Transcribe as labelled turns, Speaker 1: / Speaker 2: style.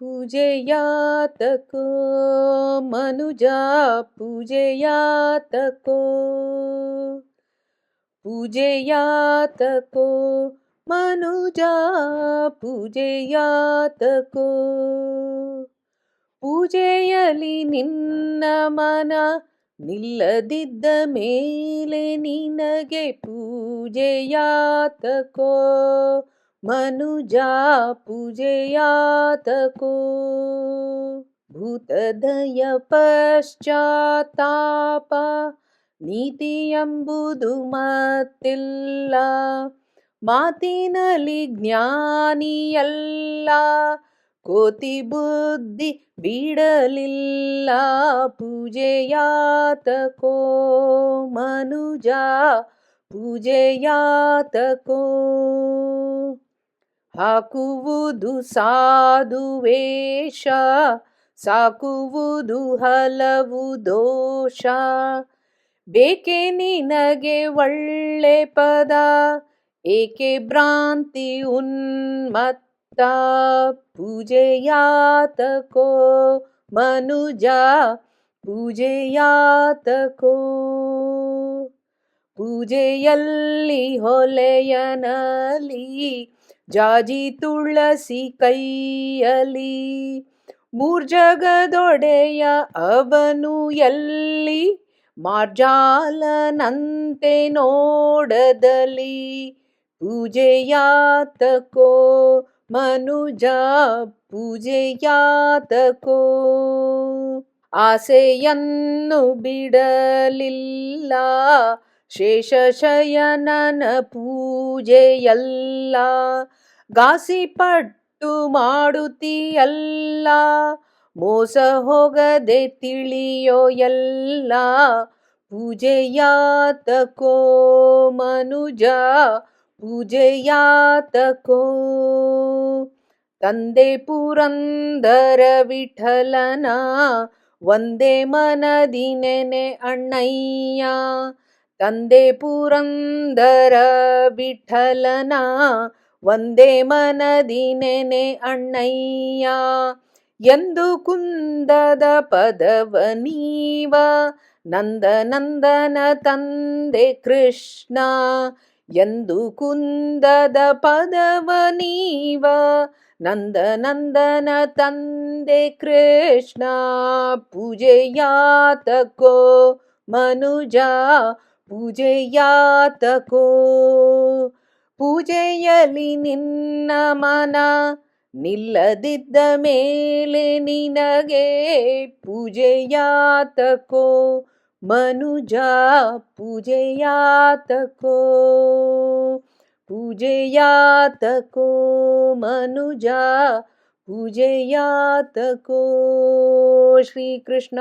Speaker 1: ಪೂಜೆಯಾತಕೋ ಮನುಜ ಪೂಜೆಯಾತಕೋ ಪೂಜೆಯಾತಕೋ ಮನುಜ ಪೂಜೆಯಾತಕೋ ಪೂಜೆಯಲಿ ನಿನ್ನ ಮನ ನಿಲ್ಲದಿದ್ದ ಮೇಲೆ ನಿನಗೆ ಪೂಜೆಯಾತಕೋ ಮನುಜ ಪೂಜೆಯಾತಕೋ ಭೂತದಯ ಪಶ್ಚಾತ್ತಾಪ ನೀತಿ ಎಂಬುದು ಮತ್ತಿಲ್ಲ ಮಾತಿನಲ್ಲಿ ಜ್ಞಾನಿಯಲ್ಲ ಕೋತಿ ಬುದ್ಧಿ ಬಿಡಲಿಲ್ಲ ಪೂಜೆಯಾತಕೋ ಮನುಜ ಪೂಜೆಯಾತಕೋ ಹಾಕುವುದು ಸಾಧು ವೇಷ ಸಾಕುವುದು ಹಲವು ದೋಷ ಬೇಕೆ ನಿನಗೆ ಒಳ್ಳೆ ಪದ ಏಕೆ ಭ್ರಾಂತಿ ಉನ್ಮತ್ತ ಪೂಜೆಯಾತಕೋ ಮನುಜ ಪೂಜೆಯಾತಕೋ ಪೂಜೆಯಲ್ಲಿ ಹೊಲೆಯನಲಿ ಜಾಜಿ ತುಳಸಿ ಕೈಯಲಿ ಮೂರ್ಜಗದೊಡೆಯ ಅವನು ಎಲ್ಲಿ ಮಾರ್ಜಾಲನಂತೆ ನೋಡದಲಿ ಪೂಜೆಯಾತಕೋ ಮನುಜ ಪೂಜೆಯಾತಕೋ ಆಸೆಯನ್ನು ಬಿಡಲಿಲ್ಲ ಶೇಷಶಯನನ ಪೂಜೆಯಲ್ಲ ಗಾಸಿಪಟ್ಟು ಮಾಡುತ್ತೀಯಲ್ಲ ಮೋಸ ಹೋಗದೆ ತಿಳಿಯೋ ಎಲ್ಲ ಪೂಜೆಯಾತಕೋ ಮನುಜ ಪೂಜೆಯಾತಕೋ ತಂದೆ ಪುರಂದರ ವಿಠಲನ ಒಂದೇ ಮನದಿ ನೆನೆ ಅಣ್ಣಯ್ಯ ತಂದೆ ಪುರಂದರ ವಿಠಲನ ಒಂದೇ ಮನದಿ ನೆನೆ ಅಣ್ಣಯ್ಯ ಎಂದು ಕುಂದದ ಪದವ ನೀವ ನಂದನಂದನ ತಂದೆ ಕೃಷ್ಣ ಎಂದು ಕುಂದದ ಪದವ ನೀವ ನಂದನಂದನ ತಂದೆ ಕೃಷ್ಣ ಪೂಜೆಯಾತಕೋ ಮನುಜ ಪೂಜೆಯಾತಕೋ ಪೂಜೆಯಲಿ ನಿನ್ನ ಮನ ನಿಲ್ಲದಿದ್ದ ಮೇಲೆ ನಿನಗೆ ಪೂಜೆಯಾತಕೋ ಮನುಜ ಪೂಜೆಯಾತಕೋ ಪೂಜೆಯಾತಕೋ ಮನುಜ ಪೂಜೆಯಾತಕೋ ಶ್ರೀಕೃಷ್ಣಾರ್ಪಣಮಸ್ತು.